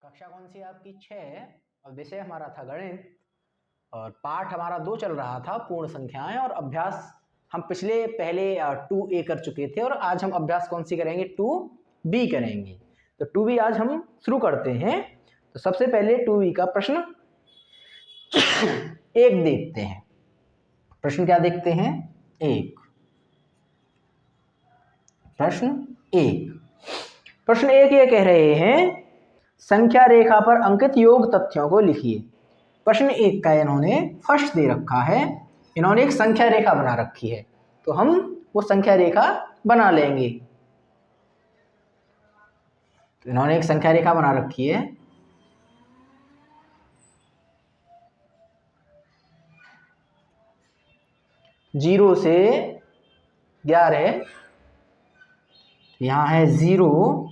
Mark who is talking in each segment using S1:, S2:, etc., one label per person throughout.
S1: कक्षा कौन सी आपकी 6 और विषय हमारा था गणित और पाठ हमारा 2 चल रहा था पूर्ण संख्याएं और अभ्यास हम पहले 2A कर चुके थे और आज हम अभ्यास कौन सी करेंगे 2B करेंगे। तो 2B आज हम शुरू करते हैं। तो सबसे पहले 2B का प्रश्न 1 देखते हैं। प्रश्न क्या देखते हैं? 1। प्रश्न 1 ये कह रहे हैं संख्या रेखा पर अंकित योग तथ्यों को लिखिए। प्रश्न 1 का इन्होंने फर्स्ट दे रखा है, इन्होंने एक संख्या रेखा बना रखी है, तो हम वो संख्या रेखा बना लेंगे। तो इन्होंने एक संख्या रेखा बना रखी है, जीरो से 11, यहाँ है 0,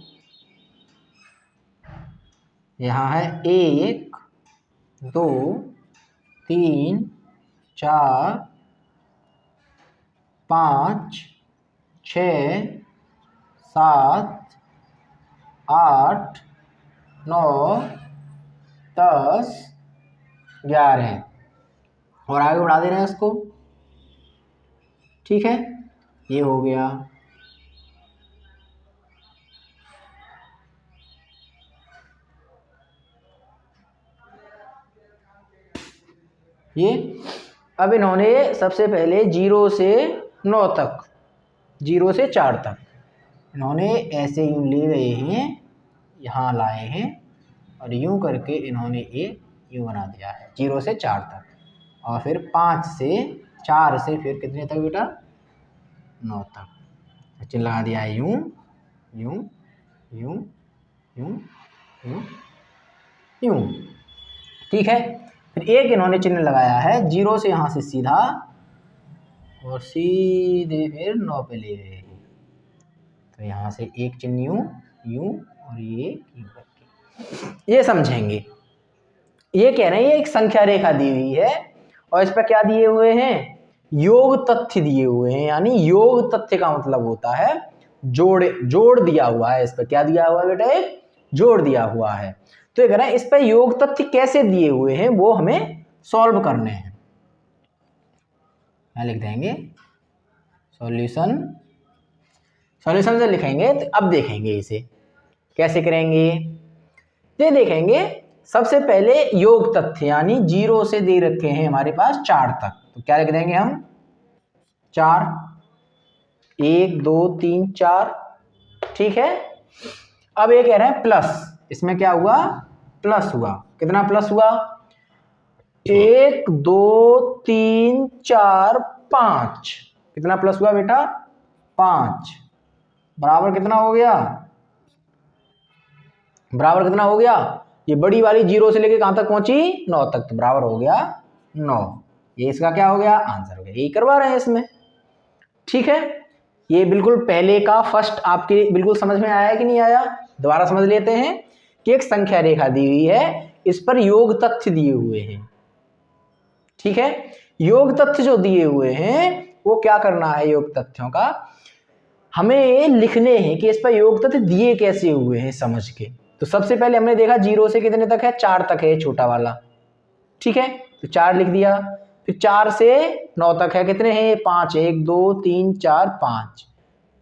S1: यहाँ है 1 2 3 4 5 6 7 8 9 10 11 और आगे बढ़ा दे रहे हैं इसको। ठीक है, ये हो गया। ये अब इन्होंने सबसे पहले 0 से 9 तक, 0 से 4 तक इन्होंने ऐसे यूं ले गए हैं, यहाँ लाए हैं और यूं करके इन्होंने ये यूं बना दिया है 0 से 4 तक और फिर 4 से फिर कितने तक बेटा? 9 तक चिन्ह लगा दिया है, यूं यूं यूं यूं यूं यूं। ठीक है, फिर एक इन्होंने चिन्ह लगाया है 0 से यहाँ से सीधा और सीधे फिर 9 पे ले गए हैं। तो यहाँ से एक चिन्ह यूं यूं और ये यूं करके, ये समझेंगे। ये कह रहे हैं ये एक संख्या रेखा दी हुई है और इस पर क्या दिए हुए हैं? योग तथ्य दिए हुए हैं। यानी योग तथ्य का मतलब होता है जोड़ दिया हुआ है। इस पर क्या दिया हुआ है बेटा? एक जोड़ दिया हुआ है। तो ये कह रहे हैं इस पर योग तथ्य कैसे दिए हुए हैं वो हमें सॉल्व करने हैं। क्या लिख देंगे? सॉल्यूशन से लिखेंगे। तो अब देखेंगे इसे कैसे करेंगे। ये देखेंगे सबसे पहले योग तथ्य यानी 0 से दे रखे हैं हमारे पास 4 तक, तो क्या लिख देंगे हम? 4, 1 2 3 4। ठीक है, अब ये कह रहे हैं प्लस, इसमें क्या हुआ? प्लस हुआ। कितना प्लस हुआ? 1 2 3 4 5। कितना प्लस हुआ बेटा? 5 बराबर कितना हो गया? बराबर कितना हो गया? ये बड़ी वाली 0 से लेके कहां तक पहुंची? 9 तक, तो बराबर हो गया 9। ये इसका क्या हो गया? आंसर हो गया। यही करवा रहे हैं इसमें। ठीक है, ये बिल्कुल पहले का फर्स्ट आपके बिल्कुल समझ में आया कि नहीं आया? दोबारा समझ लेते हैं कि एक संख्या रेखा दी हुई है, इस पर योग तथ्य दिए हुए हैं। ठीक है, योग तथ्य जो दिए हुए हैं वो क्या करना है? योग तथ्यों का हमें लिखने हैं कि इस पर योग तथ्य दिए कैसे हुए हैं समझ के। तो सबसे पहले हमने देखा 0 से कितने तक है? 4 तक है, छोटा वाला। ठीक है, तो 4 लिख दिया। फिर 4 से 9 तक है, कितने हैं? 5, 1 2 3 4 5,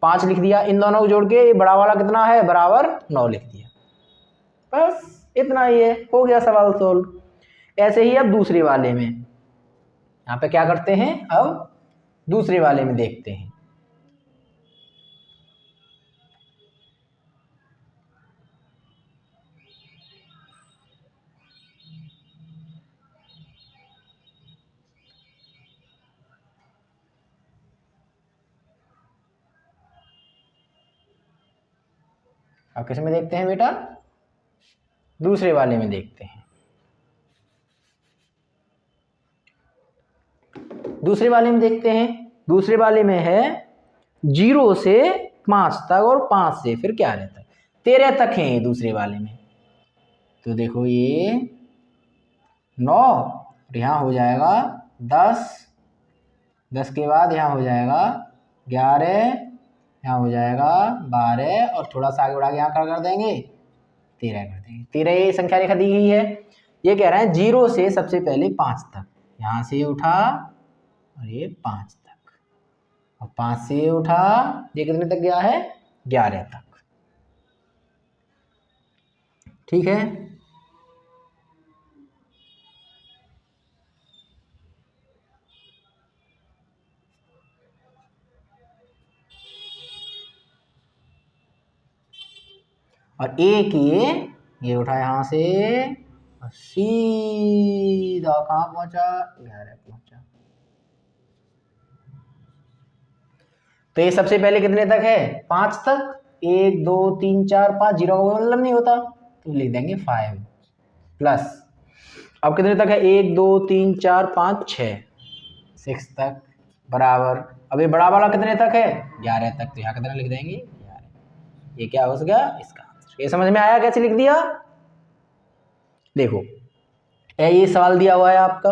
S1: 5 लिख दिया। इन दोनों को जोड़ के ये बड़ा वाला कितना है? बराबर 9 लिख दिया। बस इतना ही है, हो गया सवाल सोल्व। ऐसे ही अब दूसरे वाले में, यहाँ पे क्या करते हैं? अब दूसरे वाले में देखते हैं। अब किस में देखते हैं बेटा? दूसरे वाले में देखते हैं। दूसरे वाले में देखते हैं। दूसरे वाले में है 0 से 5 तक और 5 से फिर क्या रहता है? 13 तक है दूसरे वाले में। तो देखो ये 9 और यहाँ हो जाएगा 10, 10 के बाद यहाँ हो जाएगा 11, यहाँ हो जाएगा 12 और थोड़ा सा आगे बढ़ा के यहाँ कर देंगे 13 कर देंगे। 13 ये संख्या रेखा दी गई है। ये कह रहा है 0 से सबसे पहले 5 तक, यहाँ से उठा और ये 5 तक, और 5 से उठा, ये कितने तक गया है? 11 तक। ठीक है, और एक ये उठा यहाँ से और सीधा कहाँ पहुंचा? 11 पहुंचा। तो ये सबसे पहले कितने तक है? 5 तक। 1 2 3 4 5, 0 का मतलब नहीं होता, तो लिख देंगे 5 प्लस, अब कितने तक है? 1 2 3 4 5 6 तक, बराबर। अब ये बड़ा वाला कितने तक है? 11 तक, तो यहाँ कितना लिख देंगे? 11। ये क्या हो गया? इसका आंसर। ये समझ में आया कैसे लिख दिया? देखो ये सवाल दिया हुआ है आपका,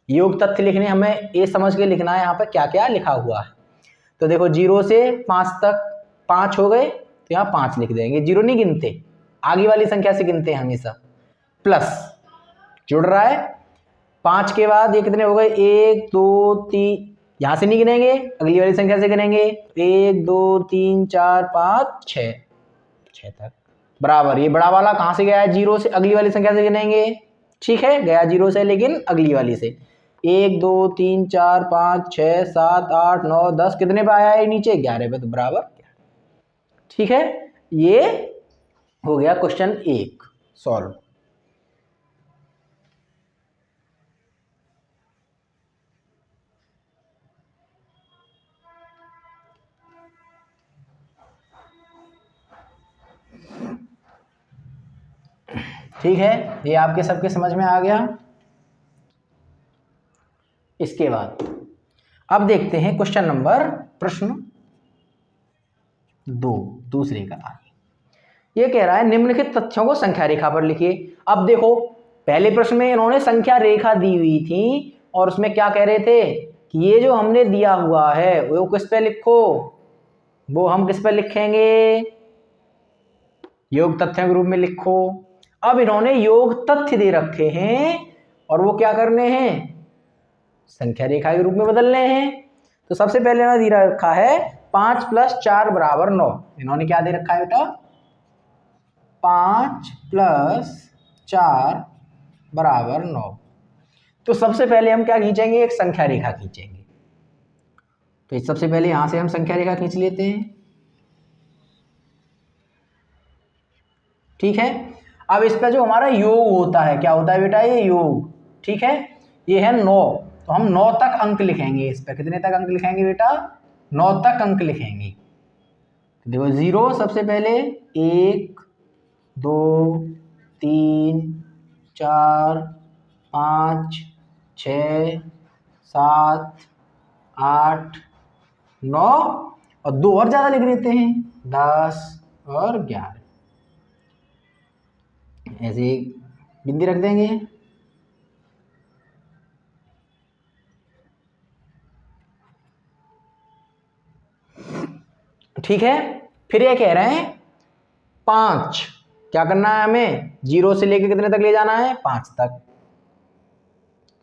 S1: योग तथ्य लिखने, हमें ये समझ के लिखना है यहाँ पर क्या क्या लिखा हुआ है। तो देखो 0 से 5 तक 5 हो गए, तो यहाँ 5 लिख देंगे। 0 नहीं गिनते, आगे वाली संख्या से गिनते हैं हमेशा। प्लस जुड़ रहा है, 5 के बाद ये कितने हो गए? 1 2 3, यहाँ से नहीं गिनेंगे, अगली वाली संख्या से गिनेंगे। 1 2 3 4 5 6 तक, बराबर। ये बड़ा वाला कहाँ से गया है? 0 से, अगली वाली संख्या से गिनेंगे। ठीक है, गया 0 से, लेकिन अगली वाली से। 1 2 3 4 5 6 7 8 9 10, कितने पे आया है नीचे? 11 पे, तो बराबर। ठीक है, ये हो गया क्वेश्चन 1 सॉल्व। ठीक है, ये आपके सबके समझ में आ गया। इसके बाद अब देखते हैं क्वेश्चन नंबर, प्रश्न 2, दूसरे का आगे। ये कह रहा है निम्नलिखित तथ्यों को संख्या रेखा पर लिखिए। अब देखो पहले प्रश्न में इन्होंने संख्या रेखा दी हुई थी और उसमें क्या कह रहे थे कि ये जो हमने दिया हुआ है वो किस पे लिखो? वो हम किस पे लिखेंगे? योग तथ्यों के रूप में लिखो। अब इन्होंने योग तथ्य दे रखे हैं और वो क्या करने हैं? संख्या रेखा के रूप में बदलने हैं। तो सबसे पहले इन्होंने दे रखा है 5 + 4 = 9। इन्होंने क्या दे रखा है बेटा? 5 + 4 = 9। तो सबसे पहले हम क्या खींचेंगे? एक संख्या रेखा खींचेंगे। तो सबसे पहले यहां से हम संख्या रेखा खींच लेते हैं। ठीक है, अब इस पर जो हमारा योग होता है, क्या होता है बेटा? ये योग। ठीक है, ये है 9, तो हम 9 तक अंक लिखेंगे। इस पर कितने तक अंक लिखेंगे बेटा? 9 तक अंक लिखेंगे। देखो 0 सबसे पहले, 1 2 3 4 5 6 7 8 9, और 2 और ज़्यादा लिख देते हैं, 10 और 11। ऐसे एक बिंदी रख देंगे। ठीक है, फिर ये कह रहे हैं 5, क्या करना है हमें? 0 से लेकर कितने तक ले जाना है? 5 तक।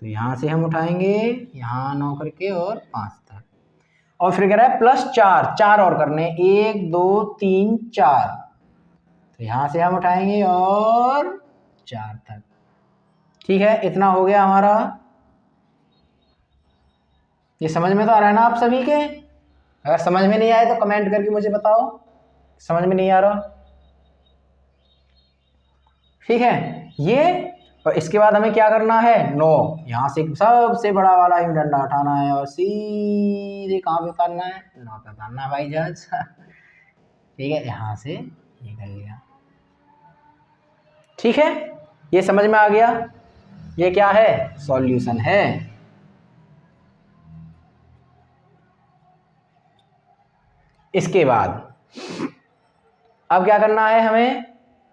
S1: तो यहां से हम उठाएंगे, यहाँ 9 करके और 5 तक। और फिर कह रहा है +4, 4 और करने, 1 2 3 4। तो यहां से हम उठाएंगे और 4 तक। ठीक है, इतना हो गया हमारा। ये समझ में तो आ रहा है ना आप सभी के? अगर समझ में नहीं आए तो कमेंट करके मुझे बताओ समझ में नहीं आ रहा। ठीक है, ये, और इसके बाद हमें क्या करना है? 9, यहाँ से सबसे बड़ा वाला ही डंडा उठाना है और सीधे कहाँ पे उतारना है? 9 पे उतारना है भाई जज। ठीक है, यहाँ से ये कर लिया। ठीक है, ये समझ में आ गया। ये क्या है? सॉल्यूशन है। इसके बाद अब क्या करना है हमें?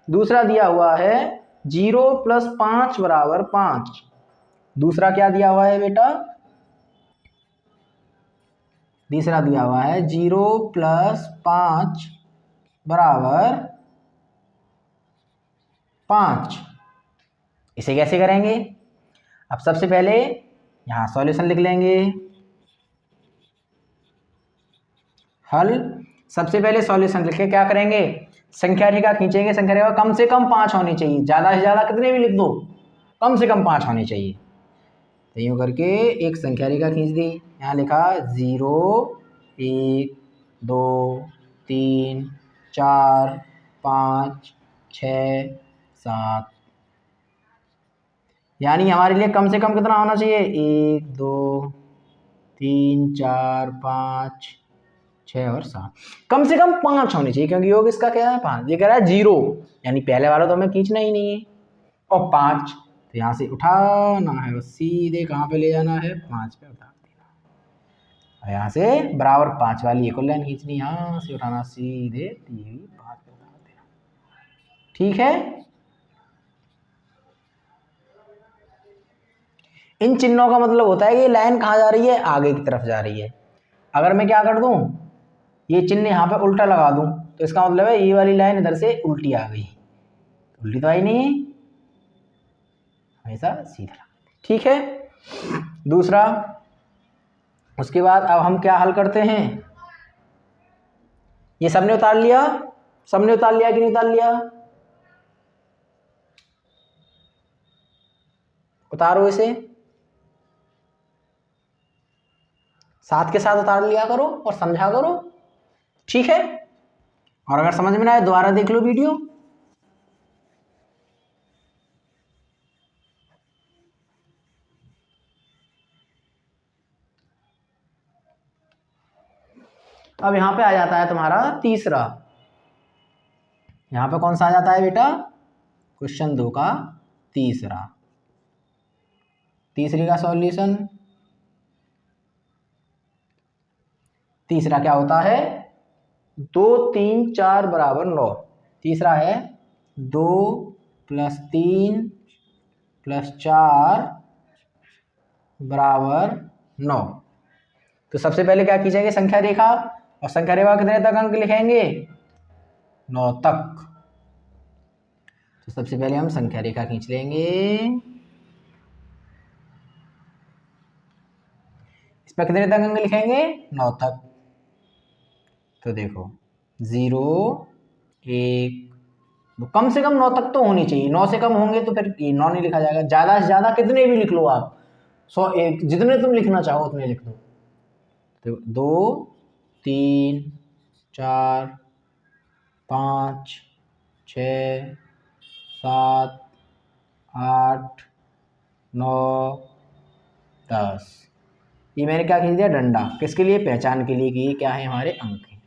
S1: दूसरा दिया हुआ है 0 + 5 = 5। दूसरा क्या दिया हुआ है बेटा? तीसरा दिया हुआ है 0 + 5 = 5। इसे कैसे करेंगे? अब सबसे पहले यहाँ सॉल्यूशन लिख लेंगे। हल, सबसे पहले सॉल्यूशन लिख के क्या करेंगे? संख्या रेखा खींचेंगे। संख्या रेखा कम से कम 5 होनी चाहिए, ज़्यादा से ज़्यादा कितने भी लिख दो, कम से कम 5 होनी चाहिए। तो यूँ करके एक संख्या रेखा खींच दी। यहाँ लिखा 0 1 2 3 4 5 6 7, यानी हमारे लिए कम से कम कितना होना चाहिए? 1 2 3 4 5 6 और 7, कम से कम 5 होनी चाहिए, क्योंकि योग इसका क्या है? 5। ये कह रहा है 0, यानी पहले वाला तो हमें खींचना ही नहीं है। और 5 तो यहाँ से उठाना है, बस सीधे कहाँ पे ले जाना है? 5 पे उतार देना। और यहाँ से बराबर 5 वाली एक और लाइन खींचनी, यहाँ से उठाना सीधे 5 पे उतार देना। ठीक है, इन चिन्हों का मतलब होता है कि ये लाइन कहाँ जा रही है? आगे की तरफ जा रही है। अगर मैं क्या कर दूं, ये चिन्ह यहाँ पे उल्टा लगा दूं, तो इसका मतलब है ये वाली लाइन इधर से उल्टी आ गई। उल्टी तो आई नहीं, हमेशा सीधा। ठीक है, दूसरा। उसके बाद अब हम क्या हल करते हैं? ये सबने उतार लिया, सबने उतार लिया कि नहीं उतार लिया? उतारो इसे, साथ के साथ उतार लिया करो और समझा करो। ठीक है, और अगर समझ में ना आए दोबारा देख लो वीडियो। अब यहां पे आ जाता है तुम्हारा तीसरा। यहां पे कौन सा आ जाता है बेटा? क्वेश्चन 2 का तीसरा। तीसरी का सॉल्यूशन, तीसरा क्या होता है? 2 3 4 बराबर 9। तीसरा है 2 + 3 + 4 बराबर 9। तो सबसे पहले क्या खींचेंगे? संख्या रेखा, और संख्या रेखा कितने तक अंक लिखेंगे? 9 तक। तो सबसे पहले हम संख्या रेखा खींच लेंगे। इस पर कितने तक अंक लिखेंगे? 9 तक। तो देखो 0 1, कम से कम 9 तक तो होनी चाहिए। 9 से कम होंगे तो फिर 9 नहीं लिखा जाएगा। ज़्यादा से ज़्यादा कितने भी लिख लो आप, 100 1 जितने तुम लिखना चाहो उतने लिख दो। तो 2 3 4 5 6 7 8 9 10, ये मैंने क्या खींच दिया? डंडा। किसके लिए? पहचान के लिए कि ये क्या है? हमारे अंक हैं।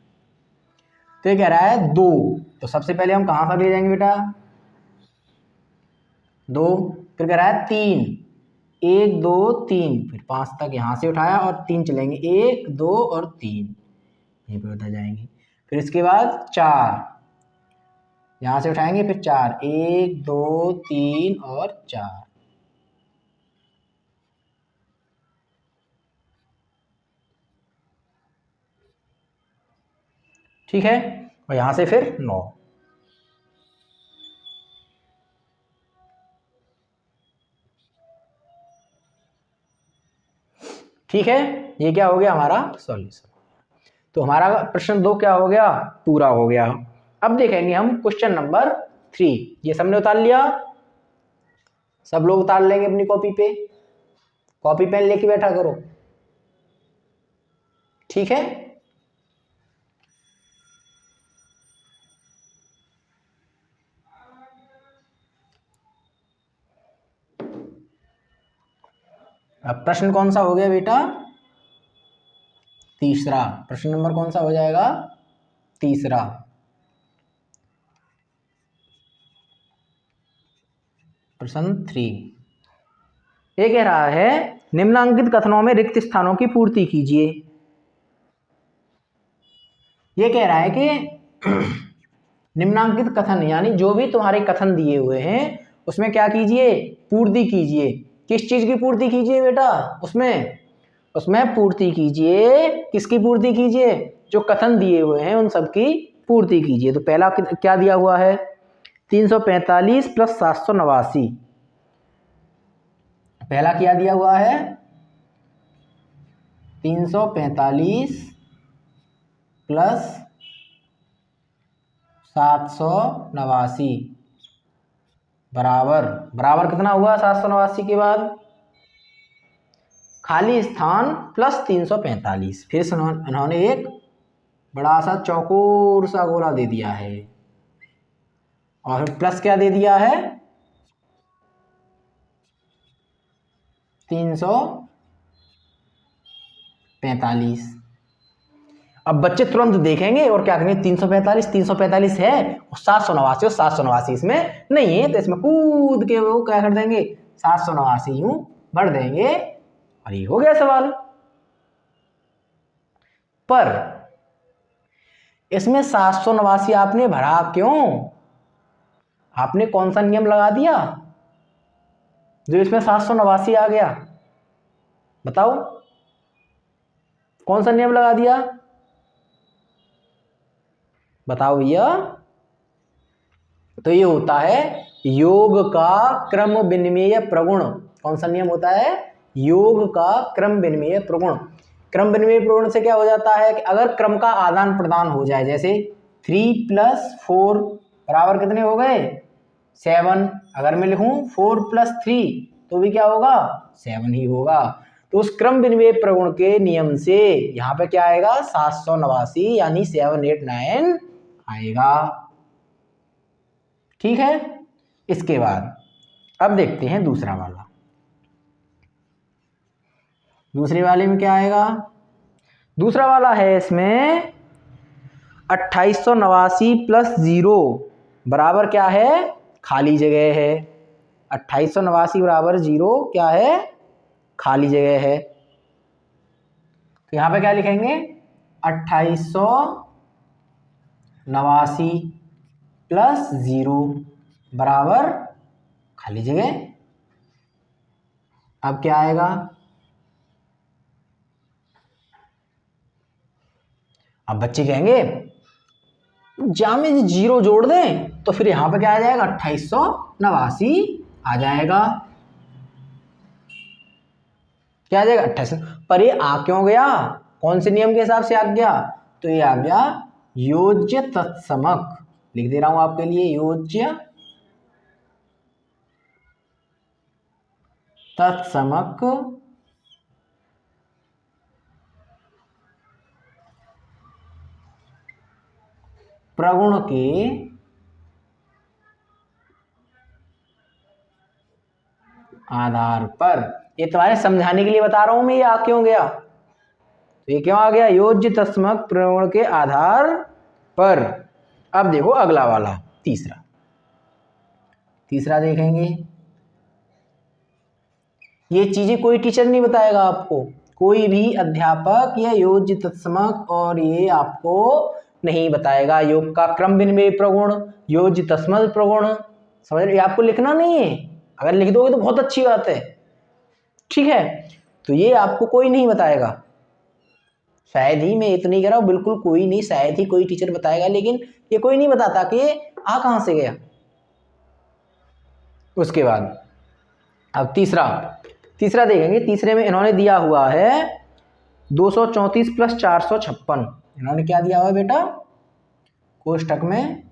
S1: तो ये कह रहा है 2, तो सबसे पहले हम कहाँ तक ले जाएंगे बेटा? 2। फिर कह रहा है 3, 1 2 3, फिर 5 तक यहाँ से उठाया और 3 चलेंगे, 1 2 और 3 यहीं पे उतर जाएंगे। फिर इसके बाद 4, यहाँ से उठाएंगे, फिर 4 1 2 3 और 4। ठीक है, और यहाँ से फिर 9। ठीक है, ये क्या हो गया? हमारा सॉल्यूशन। तो हमारा प्रश्न 2 क्या हो गया? पूरा हो गया। अब देखेंगे हम क्वेश्चन नंबर 3। ये सबने उतार लिया, सब लोग उतार लेंगे अपनी कॉपी पे, कॉपी पेन लेके बैठा करो। ठीक है, अब प्रश्न कौन सा हो गया बेटा? तीसरा। प्रश्न नंबर कौन सा हो जाएगा? तीसरा। प्रश्न 3 ये कह रहा है निम्नांकित कथनों में रिक्त स्थानों की पूर्ति कीजिए। ये कह रहा है कि निम्नांकित कथन, यानी जो भी तुम्हारे कथन दिए हुए हैं उसमें क्या कीजिए? पूर्ति कीजिए। किस चीज की पूर्ति कीजिए बेटा? उसमें पूर्ति कीजिए। किसकी पूर्ति कीजिए? जो कथन दिए हुए हैं उन सब की पूर्ति कीजिए। तो पहला क्या दिया हुआ है? 345 प्लस 789। पहला क्या दिया हुआ है? 345 प्लस 789 बराबर बराबर कितना हुआ? 789 के बाद खाली स्थान प्लस 345। फिर से इन्होंने एक बड़ा सा चौकोर सा गोला दे दिया है और फिर प्लस क्या दे दिया है? 345। अब बच्चे तुरंत देखेंगे और क्या करेंगे? 345 है और 789 और 789 इसमें नहीं है, तो इसमें कूद के वो क्या कर देंगे? 789 यूं भर देंगे और ये हो गया सवाल। पर इसमें 789 आपने भरा क्यों? आपने कौन सा नियम लगा दिया जो इसमें 789 आ गया? बताओ, कौन सा नियम लगा दिया? बताओ भैया। तो ये होता है योग का क्रम विनिमेय प्रगुण। कौन सा नियम होता है? योग का क्रम विनिमेय प्रगुण। क्रम विनिमेय प्रगुण से क्या हो जाता है कि अगर क्रम का आदान प्रदान हो जाए, जैसे 3 + 4 बराबर कितने हो गए? 7। अगर मैं लिखूं 4 + 3 तो भी क्या होगा? 7 ही होगा। तो उस क्रम विनिमेय प्रगुण के नियम से यहाँ पे क्या आएगा? 789 यानी 789 आएगा। ठीक है। इसके बाद अब देखते हैं दूसरा वाला। दूसरे वाले में क्या आएगा? दूसरा वाला है इसमें 2889 + 0 बराबर क्या है? खाली जगह है। 2889 बराबर 0 क्या है? खाली जगह है। तो यहां पे क्या लिखेंगे? 2889 + 0 बराबर खाली जगह। अब क्या आएगा? अब बच्चे कहेंगे जामे 0 जोड़ दें तो फिर यहां पे क्या आ जाएगा? 2889 आ जाएगा। क्या आ जाएगा? 28। पर ये आ क्यों गया? कौन से नियम के हिसाब से आ गया? तो ये आ गया योज्य तत्समक। लिख दे रहा हूं आपके लिए, योज्य तत्समक प्रगुण के आधार पर। ये तुम्हारे समझाने के लिए बता रहा हूं मैं, ये आ क्यों गया। तो ये क्यों आ गया? योज्य तत्समक प्रगुण के आधार पर। अब देखो अगला वाला, तीसरा देखेंगे। ये चीजें कोई टीचर नहीं बताएगा आपको, कोई भी अध्यापक या योज्य तत्समक और ये आपको नहीं बताएगा। योग का क्रम विनिमेय प्रगुण, योज्य तत्समक प्रगुण, समझ रहे? आपको लिखना नहीं है। अगर लिख दोगे तो बहुत अच्छी बात है। ठीक है। तो ये आपको कोई नहीं बताएगा। शायद ही, मैं इतनी कह रहा हूं, बिल्कुल कोई नहीं, शायद ही कोई टीचर बताएगा, लेकिन ये कोई नहीं बताता कि ये आ कहां से गया। उसके बाद अब तीसरा देखेंगे। तीसरे में इन्होंने दिया हुआ है 234 + 456। इन्होंने क्या दिया हुआ है बेटा? कोष्टक में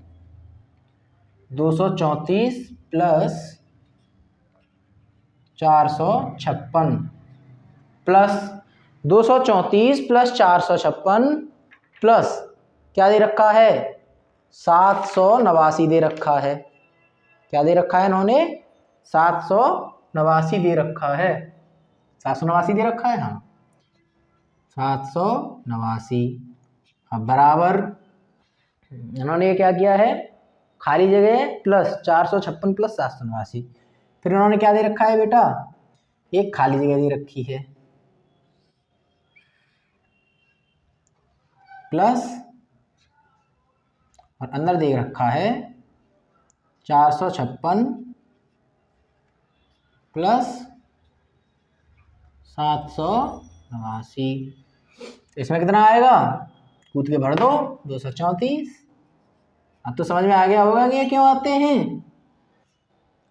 S1: 234 + 456 प्लस 234 + 456 प्लस क्या दे रखा है? 789 दे रखा है। क्या दे रखा है इन्होंने? 789 दे रखा है। 789 दे रखा है, हाँ 789। अब बराबर इन्होंने क्या किया है? खाली जगह प्लस 456 + 789। फिर इन्होंने क्या दे रखा है बेटा? एक खाली जगह दे रखी है प्लस और अंदर दे रखा है 456 + 789। इसमें कितना आएगा? कूद के भर दो, 234। अब तो समझ में आ गया होगा कि ये क्यों आते हैं।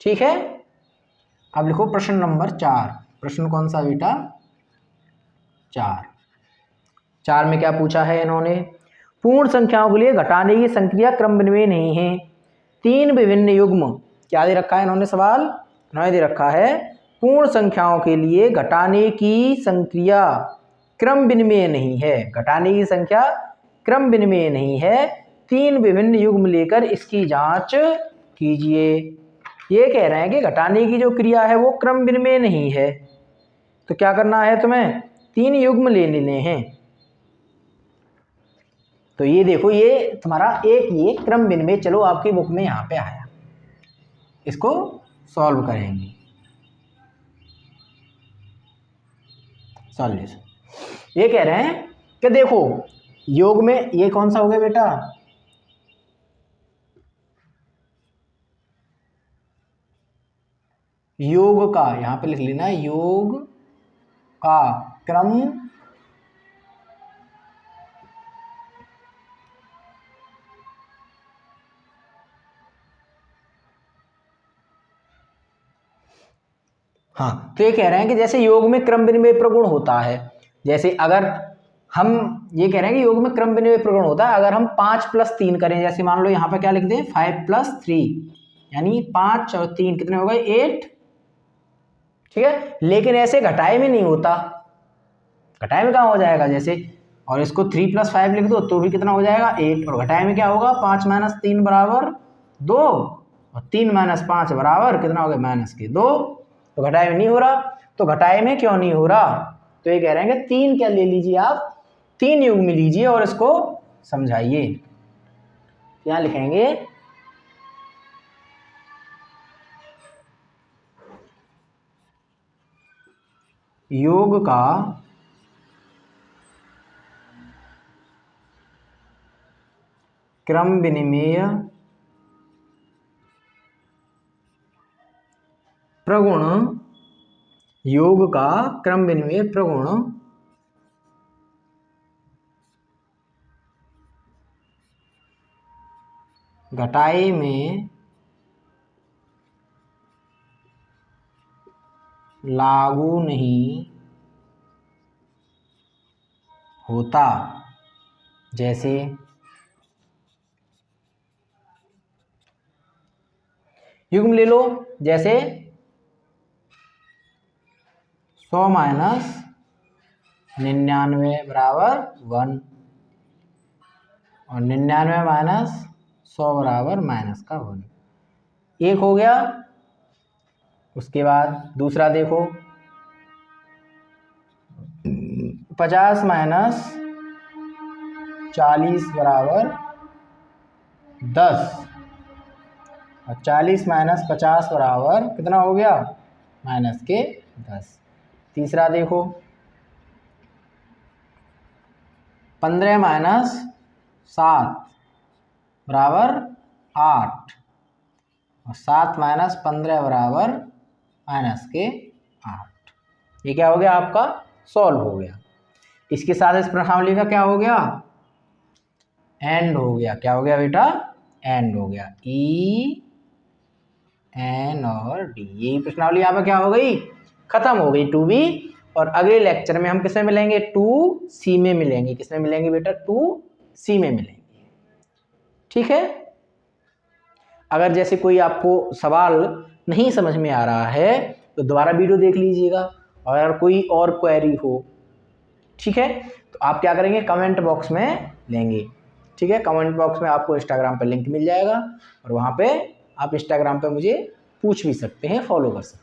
S1: ठीक है, अब लिखो प्रश्न नंबर 4। प्रश्न कौन सा बेटा? 4 में क्या पूछा है इन्होंने? पूर्ण संख्याओं के लिए घटाने की संक्रिया क्रम विनिमय नहीं है। 3 विभिन्न युग्म, क्या दे रखा है इन्होंने सवाल? इन्होंने दे रखा है पूर्ण संख्याओं के लिए घटाने की संक्रिया क्रम विनिमय नहीं है। घटाने की संख्या क्रम विनिमय नहीं है, 3 विभिन्न युग्म लेकर इसकी जांच कीजिए। ये कह रहे हैं कि घटाने की जो क्रिया है वो क्रम विनिमय नहीं है, तो क्या करना है तुम्हें? 3 युग्म ले लेने हैं। तो ये देखो, ये तुम्हारा एक ये क्रम विनिमय, चलो आपकी बुक में यहाँ पे आया, इसको सॉल्व करेंगे। सॉल्यूशन ये कह रहे हैं कि देखो योग में ये कौन सा हो गया बेटा? योग का, यहां पे लिख लेना योग का क्रम हाँ, तो ये कह रहे हैं कि जैसे योग में क्रम विनिमय प्रगुण होता है, जैसे अगर हम ये कह रहे हैं कि योग में क्रम विनिमय प्रगुण होता है, अगर हम 5 + 3 करें, जैसे मान लो यहाँ पे क्या लिख दें 5 + 3, यानी 5 और 3 कितने हो गए? 8। ठीक है, लेकिन ऐसे घटाए में नहीं होता, घटाए में कहाँ हो जाएगा जैसे, और इसको 3 + 5 लिख दो तो भी कितना हो जाएगा? 8। और घटाए में क्या होगा? 5 - 3 = 2 और 3 - 5 बराबर कितना हो गया? -2। तो घटाए में नहीं हो रहा, तो घटाए में क्यों नहीं हो रहा? तो ये कह रहे हैं कि 3 क्या ले लीजिए आप? 3 युग्म लीजिए और इसको समझाइए। क्या लिखेंगे? योग का क्रम विनिमय प्रगुण, योग का क्रम विनिमय प्रगुण घटाए में लागू नहीं होता। जैसे युग्म ले लो, जैसे 100 - 99 = 1 और 99 - 100 = -1। एक हो गया। उसके बाद दूसरा देखो, 50 - 40 = 10 और 40 - 50 बराबर कितना हो गया? -10। तीसरा देखो, 15 - 7 बराबर 8 और 7 - 15 बराबर -8। ये क्या हो गया? आपका सॉल्व हो गया। इसके साथ इस प्रश्नावली का क्या हो गया? एंड हो गया। क्या हो गया बेटा? एंड हो गया। ई, एन और डी, यही प्रश्नावली यहाँ पे क्या हो गई? खत्म हो गई 2B। और अगले लेक्चर में हम किसमें मिलेंगे? 2C में मिलेंगे। किसमें मिलेंगे बेटा? 2C में मिलेंगे। ठीक है, अगर जैसे कोई आपको सवाल नहीं समझ में आ रहा है तो दोबारा वीडियो देख लीजिएगा, और अगर कोई और क्वेरी हो, ठीक है, तो आप क्या करेंगे? कमेंट बॉक्स में लेंगे। ठीक है, कमेंट बॉक्स में आपको इंस्टाग्राम पर लिंक मिल जाएगा और वहाँ पे आप इंस्टाग्राम पे मुझे पूछ भी सकते हैं, फॉलो कर सकते हैं।